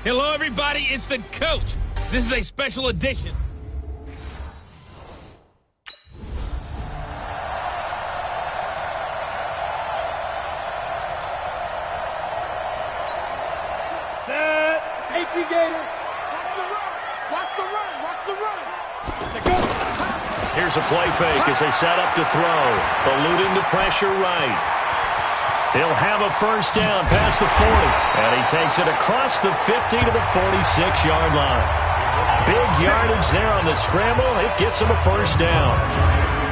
Hello, everybody. It's the coach. This is a special edition. Set. 18 Gator. Watch the run. Watch the run. Here's a play fake as they set up to throw. Eluding the pressure right. He'll have a first down past the 40. And he takes it across the 50 to the 46-yard line. Big yardage there on the scramble. It gets him a first down.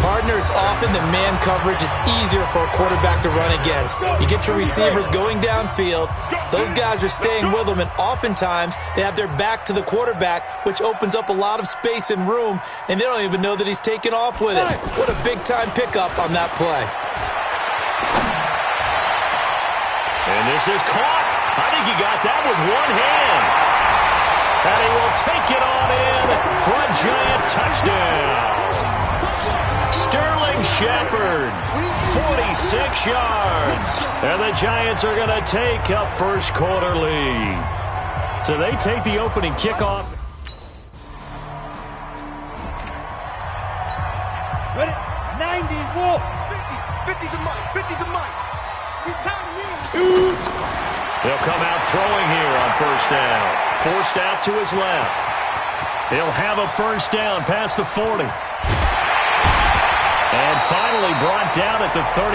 Partner, it's often the man coverage is easier for a quarterback to run against. You get your receivers going downfield. Those guys are staying with them, and oftentimes they have their back to the quarterback, which opens up a lot of space and room, and they don't even know that he's taken off with it. What a big-time pickup on that play. And this is caught. I think he got that with one hand. And he will take it on in for a Giant touchdown. Sterling Shepard, 46 yards. And the Giants are going to take a first quarter lead. So they take the opening kickoff. Ready? 90, Wolf. 50 to Mike. 50 to Mike. He's tired of me. He'll come out throwing here on first down. Forced out to his left. He'll have a first down past the 40. And finally brought down at the 38.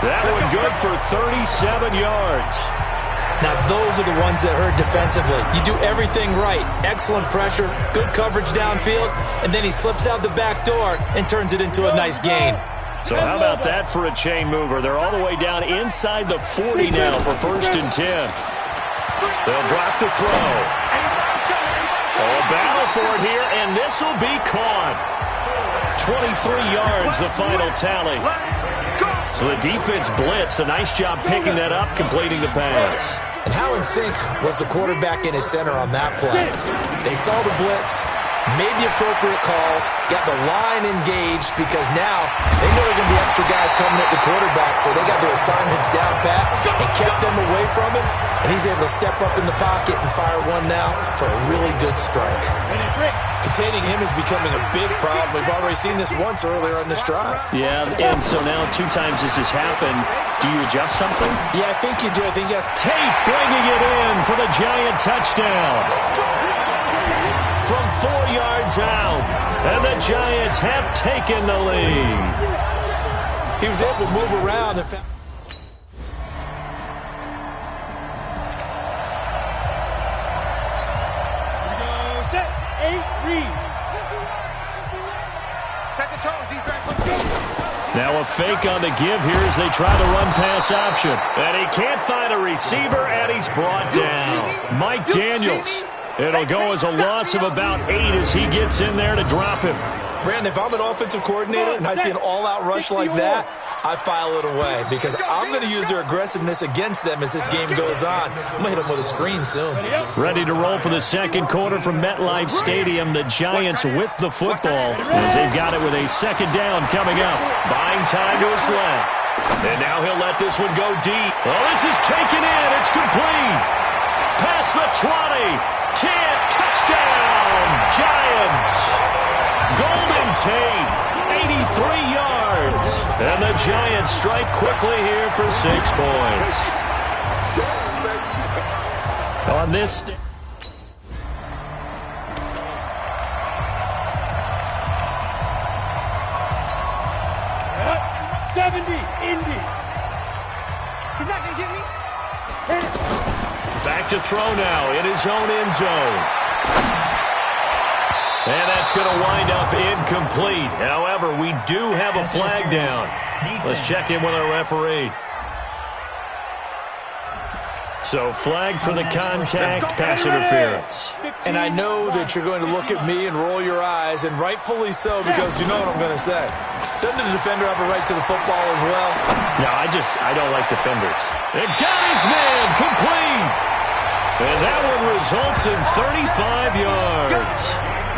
That one good for 37 yards. Now, those are the ones that hurt defensively. You do everything right. Excellent pressure, good coverage downfield, and then he slips out the back door and turns it into a nice gain. So how about that for a chain mover? They're all the way down inside the 40 now for first and 10. They'll drop the throw. Oh, a battle for it here, and this will be caught. 23 yards, the final tally. So the defense blitzed. A nice job picking that up, completing the pass. And how in sync was the quarterback in his center on that play? They saw the blitz, made the appropriate calls, got the line engaged, because now they know there are going to be extra guys coming at the quarterback, so they got their assignments down pat and kept them away from him, and he's able to step up in the pocket and fire one now for a really good strike. Containing him is becoming a big problem. We've already seen this once earlier in this drive. Yeah, and so now 2 times this has happened. Do you adjust something? Yeah, I think you do. I think you have Tate bringing it in for the Giant touchdown. From 4 yards out, and the Giants have taken the lead. He was able to move around and found. Now a fake on the give here as they try the run-pass option. And he can't find a receiver, and he's brought down. Mike Daniels. It'll go as a loss of about 8 as he gets in there to drop him. Brandon, if I'm an offensive coordinator and I see an all-out rush like that, I file it away because I'm going to use their aggressiveness against them as this game goes on. I'm going to hit them with a screen soon. Ready to roll for the second quarter from MetLife Stadium. The Giants with the football as they've got it with a second down coming up. Buying time to his left. And now he'll let this one go deep. Oh, this is taken in. It's complete. Past the 20. 10. Touchdown. Giants. Golden Tate. 83 yards. And the Giants strike quickly here for 6 points. On this 70, Indy. He's not going to get me. Back to throw now in his own end zone. And that's going to wind up incomplete. However, we do have a flag down. Let's check in with our referee. So flag for the contact, pass interference. And I know that you're going to look at me and roll your eyes, and rightfully so, because you know what I'm going to say. Doesn't the defender have a right to the football as well? No, I don't like defenders. And got his man complete. And that one results in 35 yards.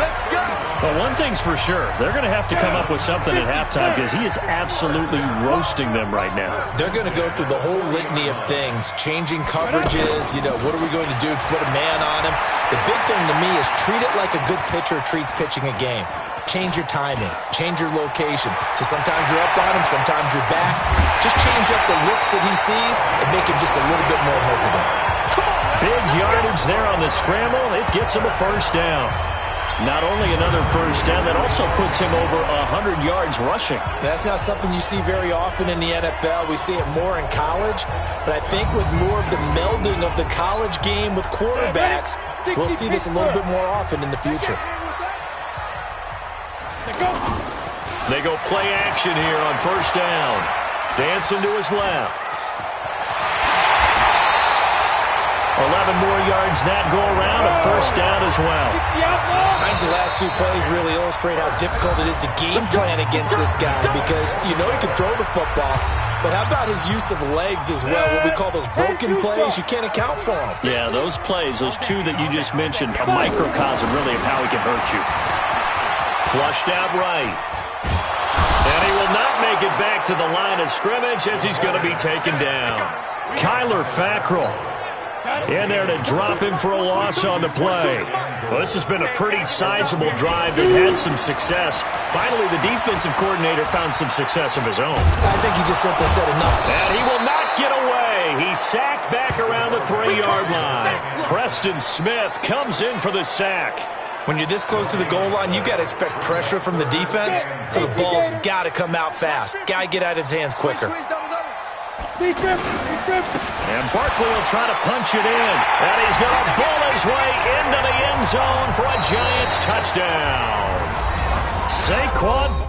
Let's go. Well, one thing's for sure. They're going to have to come up with something at halftime because he is absolutely roasting them right now. They're going to go through the whole litany of things, changing coverages, what are we going to do to put a man on him? The big thing to me is treat it like a good pitcher treats pitching a game. Change your timing, change your location. So sometimes you're up on him, sometimes you're back. Just change up the looks that he sees and make him just a little bit more hesitant. Big yardage there on the scramble. It gets him a first down. Not only another first down, that also puts him over 100 yards rushing. That's not something you see very often in the NFL. We see it more in college. But I think with more of the melding of the college game with quarterbacks, we'll see this a little bit more often in the future. They go play action here on first down. Dancing to his left. 11 more yards that go around, a first down as well. I think the last two plays really illustrate how difficult it is to game plan against this guy because he can throw the football, but how about his use of legs as well? What we call those broken plays, you can't account for them. Yeah, those plays, those two that you just mentioned, a microcosm really of how he can hurt you. Flushed out right. And he will not make it back to the line of scrimmage as he's going to be taken down. Kyler Fackrell in there to drop him for a loss on the play. Well, this has been a pretty sizable drive. They've had some success. Finally, the defensive coordinator found some success of his own. I think he just simply said enough. And he will not get away. He's sacked back around the 3-yard line. Preston Smith comes in for the sack. When you're this close to the goal line, you got to expect pressure from the defense, so the ball's got to come out fast. Got to get out of his hands quicker. And Barkley will try to punch it in. And he's going to bull his way into the end zone for a Giants touchdown. Saquon.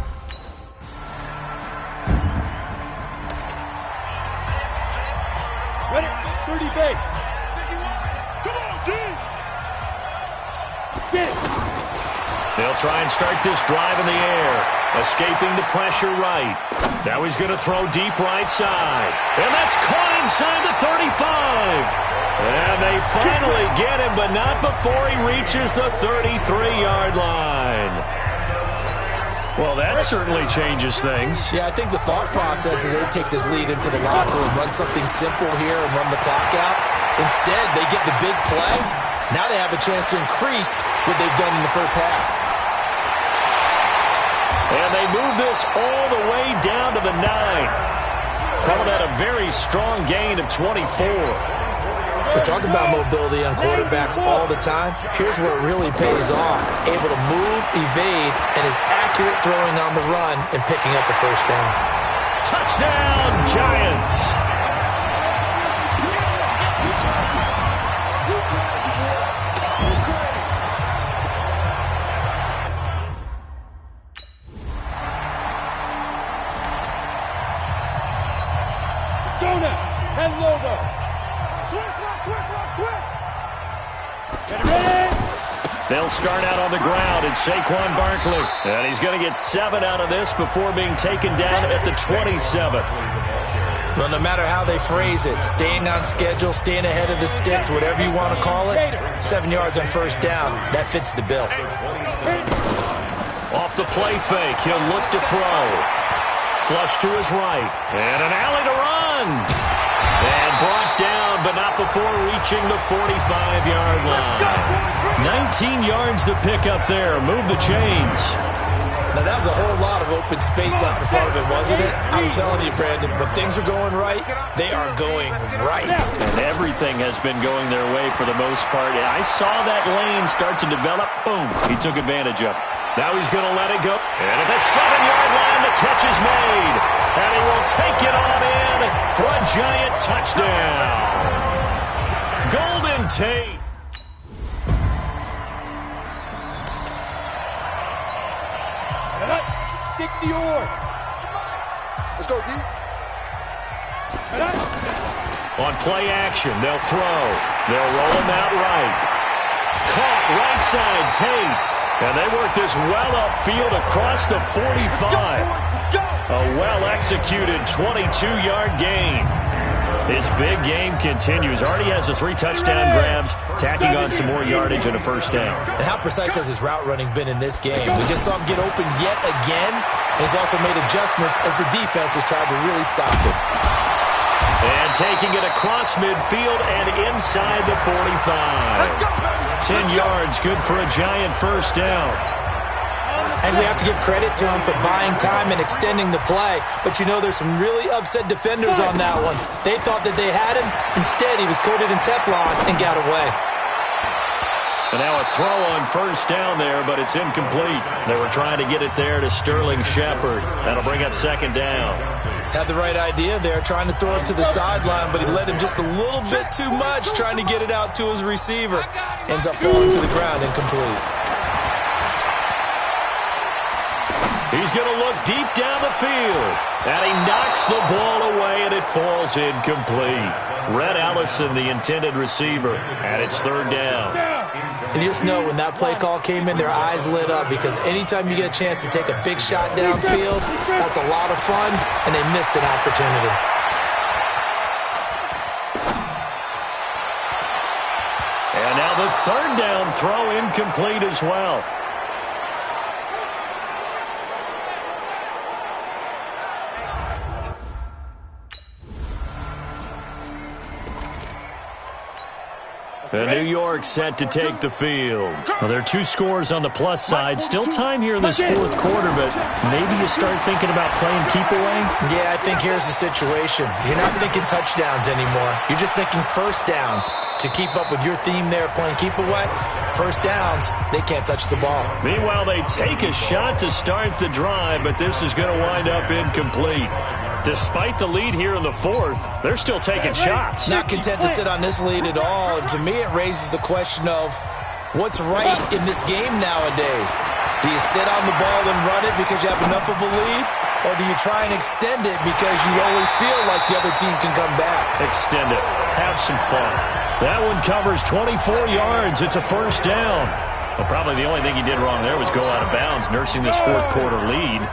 Ready? 30 base. Come on, dude. Get it. They'll try and start this drive in the air. Escaping the pressure right. Now he's going to throw deep right side. And that's caught inside the 35. And they finally get him, but not before he reaches the 33-yard line. Well, that certainly changes things. Yeah, I think the thought process is they take this lead into the locker room, run something simple here and run the clock out. Instead, they get the big play. Now they have a chance to increase what they've done in the first half. And they move this all the way down to the 9. Call that a very strong gain of 24. We talk about mobility on quarterbacks all the time. Here's where it really pays off. Able to move, evade, and is accurate throwing on the run and picking up a first down. Touchdown, Giants! And logo. Get ready. They'll start out on the ground at Saquon Barkley. And he's going to get 7 out of this before being taken down at the 27. Well, no matter how they phrase it, staying on schedule, staying ahead of the sticks, whatever you want to call it, 7 yards on first down, that fits the bill. Off the play fake, he'll look to throw. Flush to his right. And an alley to run. And brought down, but not before reaching the 45-yard line. 19 yards to pick up there. Move the chains. Now, that was a whole lot of open space out in front of it, wasn't it? I'm telling you, Brandon, when things are going right, they are going right. And everything has been going their way for the most part. I saw that lane start to develop. Boom. He took advantage of it. Now he's going to let it go. And at the 7-yard line, the catch is made. And he will take it on in for a Giant touchdown. Golden Tate. And up. 60 or. Let's go, D. And up. On play action, they'll throw. They'll roll him out right. Caught right side, Tate. And they work this well upfield across the 45. A well-executed 22-yard gain. His big game continues. Already has the 3 touchdown grabs, tacking on some more yardage and a first down. And how precise has his route running been in this game? We just saw him get open yet again. And he's also made adjustments as the defense has tried to really stop him. And taking it across midfield and inside the 45. 10 yards, good for a Giant first down. And we have to give credit to him for buying time and extending the play. But you know, there's some really upset defenders on that one. They thought that they had him. Instead, he was coated in Teflon and got away. And now a throw on first down there, but it's incomplete. They were trying to get it there to Sterling Shepard. That'll bring up second down. Had the right idea there, trying to throw it to the sideline, but he led him just a little bit too much, trying to get it out to his receiver. Ends up falling to the ground, incomplete. He's going to look deep down the field. And he knocks the ball away, and it falls incomplete. Red Allison, the intended receiver, and it's third down. And you just know when that play call came in, their eyes lit up, because anytime you get a chance to take a big shot downfield, that's a lot of fun, and they missed an opportunity. And now the third down throw incomplete as well. And New York set to take the field. Well, there are 2 scores on the plus side. Still time here in this fourth quarter, but maybe you start thinking about playing keep away? Yeah, I think here's the situation. You're not thinking touchdowns anymore. You're just thinking first downs. To keep up with your theme there, playing keep away, first downs, they can't touch the ball. Meanwhile, they take a shot to start the drive, but this is going to wind up incomplete. Despite the lead here in the fourth, they're still taking shots. Not content to sit on this lead at all. And to me, it raises the question of what's right in this game nowadays. Do you sit on the ball and run it because you have enough of a lead? Or do you try and extend it because you always feel like the other team can come back? Extend it. Have some fun. That one covers 24 yards. It's a first down. Well, probably the only thing he did wrong there was go out of bounds, nursing this fourth quarter lead.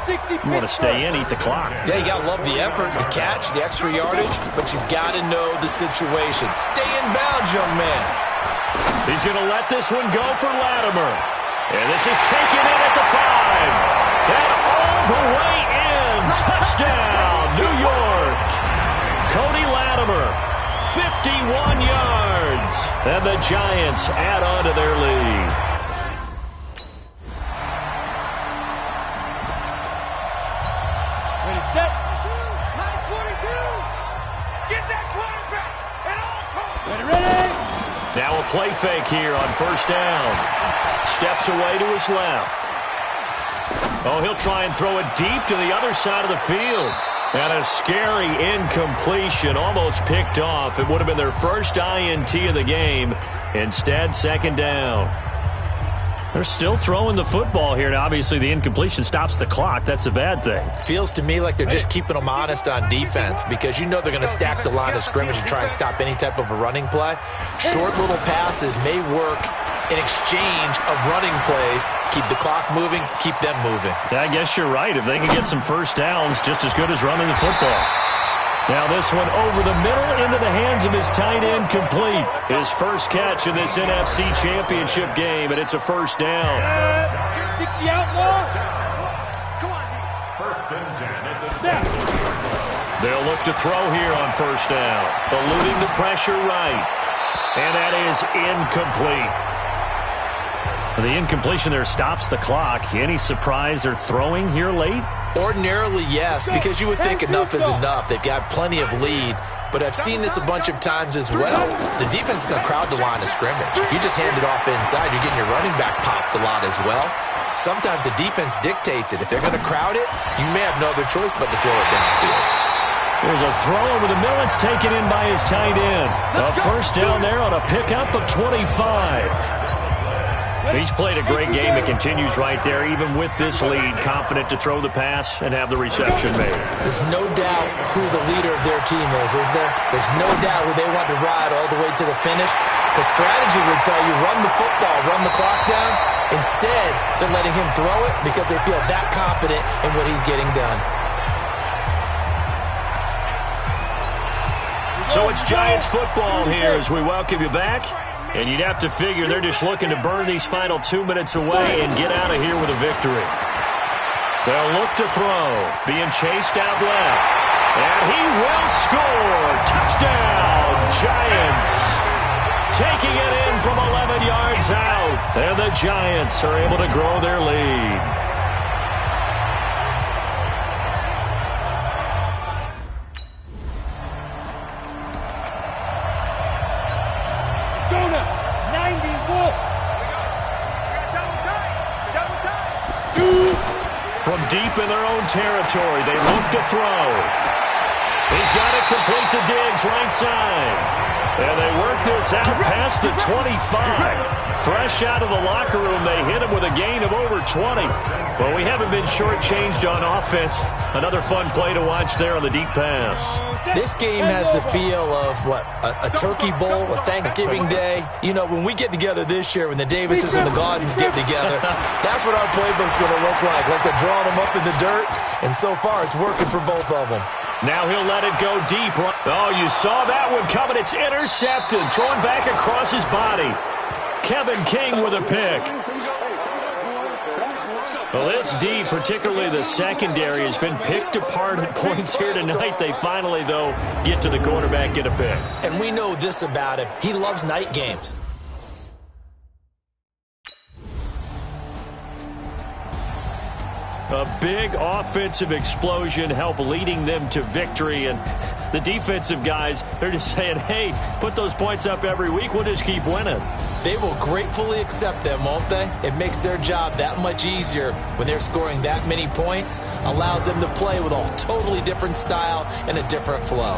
You want to stay in, eat the clock. Yeah, you got to love the effort, the catch, the extra yardage, but you've got to know the situation. Stay in bounds, young man. He's going to let this one go for Latimer. And this is taken in at the 5. And all the way in. Touchdown, New York. Cody Latimer, 51 yards. And the Giants add on to their lead. Set. 9:42. Get that quarterback at all costs. Ready. Now a play fake here on first down. Steps away to his left. Oh, he'll try and throw it deep to the other side of the field. And a scary incompletion, almost picked off. It would have been their first INT of the game. Instead, second down. They're still throwing the football here. Now, obviously, the incompletion stops the clock. That's a bad thing. Feels to me like they're just keeping them honest on defense, because you know they're going to stack the line of scrimmage and try and stop any type of a running play. Short little passes may work in exchange of running plays. Keep the clock moving, keep them moving. I guess you're right. If they can get some first downs, just as good as running the football. Now this one over the middle into the hands of his tight end, complete. His first catch in this NFC Championship game, and it's a first down. 60 outlaw. Come on, D. First and 10 at the snap. They'll look to throw here on first down. Eluding the pressure right. And that is incomplete. The incompletion there stops the clock. Any surprise they're throwing here late? Ordinarily, yes, because you would think enough is enough. They've got plenty of lead, but I've seen this a bunch of times as well. The defense is going to crowd the line of scrimmage. If you just hand it off inside, you're getting your running back popped a lot as well. Sometimes the defense dictates it. If they're going to crowd it, you may have no other choice but to throw it downfield. There's a throw over the middle. It's taken in by his tight end. A first down there on a pickup of 25. He's played a great game. It continues right there, even with this lead, confident to throw the pass and have the reception made. There's no doubt who the leader of their team is there? There's no doubt who they want to ride all the way to the finish. Because strategy would tell you, run the football, run the clock down. Instead, they're letting him throw it because they feel that confident in what he's getting done. So it's Giants football here as we welcome you back. And you'd have to figure they're just looking to burn these final 2 minutes away and get out of here with a victory. They'll look to throw, being chased out left. And he will score. Touchdown, Giants. Taking it in from 11 yards out. And the Giants are able to grow their lead. From deep in their own territory, they look to throw. He's got it complete to Diggs, right side. And they work this out past the 25. Fresh out of the locker room, they hit him with a gain of over 20. Well, we haven't been shortchanged on offense. Another fun play to watch there on the deep pass. This game has the feel of, a turkey bowl, a Thanksgiving Day. You know, when we get together this year, when the Davises and the Gaudens get together, that's what our playbook's going to look like they're drawing them up in the dirt, and so far it's working for both of them. Now he'll let it go deep. Oh, you saw that one coming. It's intercepted, thrown back across his body. Kevin King with a pick. Well, this D, particularly the secondary, has been picked apart at points here tonight. They finally, though, get to the quarterback, get a pick. And we know this about him. He loves night games. A big offensive explosion helped leading them to victory. And the defensive guys, they're just saying, hey, put those points up every week. We'll just keep winning. They will gratefully accept them, won't they? It makes their job that much easier when they're scoring that many points. Allows them to play with a totally different style and a different flow.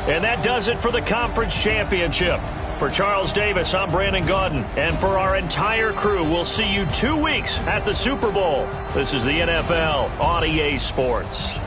And that does it for the conference championship. For Charles Davis, I'm Brandon Gaudin. And for our entire crew, we'll see you 2 weeks at the Super Bowl. This is the NFL on EA Sports.